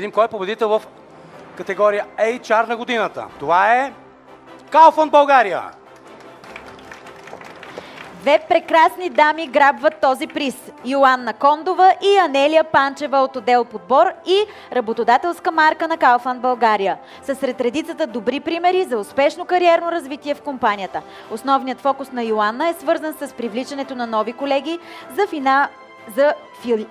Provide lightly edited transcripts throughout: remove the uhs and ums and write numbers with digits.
видим кой е победител в категория HR на годината. Това е Kaufland България. Две прекрасни дами грабват този приз. Йоанна Кондова и Анелия Панчева от отдел подбор и работодателска марка на Kaufland България. Са сред редицата добри примери за успешно кариерно развитие в компанията. Основният фокус на Йоанна е свързан с привличането на нови колеги за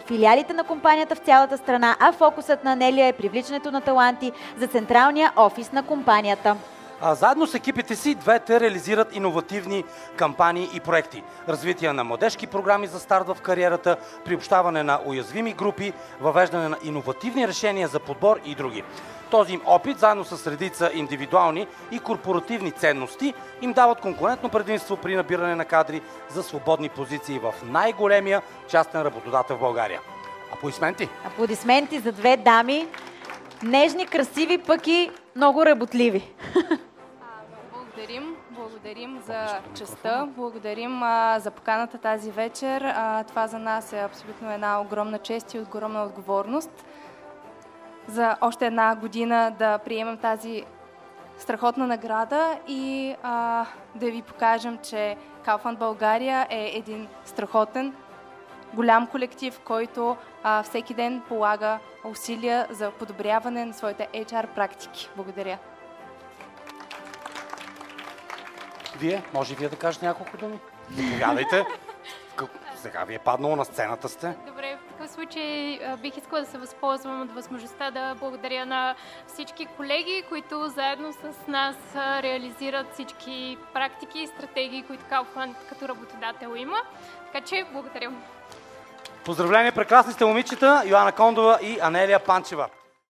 филиалите на компанията в цялата страна, а фокусът на Анелия е привличането на таланти за централния офис на компанията. Заедно с екипите си двете реализират иновативни кампании и проекти. Развитие на младежки програми за старт в кариерата, приобщаване на уязвими групи, въвеждане на иновативни решения за подбор и други. Този им опит, заедно с редица индивидуални и корпоративни ценности, им дават конкурентно предимство при набиране на кадри за свободни позиции в най-големия частен работодател в България. Аплодисменти! Аплодисменти за две дами. Нежни, красиви, пък и много работливи. Благодарим за честта, благодарим за поканата тази вечер. Това за нас е абсолютно една огромна чест и огромна отговорност. За още една година да приемем тази страхотна награда и да ви покажем, че Kaufland България е един страхотен, голям колектив, който всеки ден полага усилия за подобряване на своите HR практики. Благодаря. Може вие да кажете няколко думи? Заповядайте. Сега ви е паднало на сцената сте. Добре, в такъв случай бих искала да се възползвам от възможността да благодаря на всички колеги, които заедно с нас реализират всички практики и стратегии, които Kaufland като работодател има. Така че благодаря. Поздравления, прекрасни сте момичета, Йоанна Кондова и Анелия Панчева.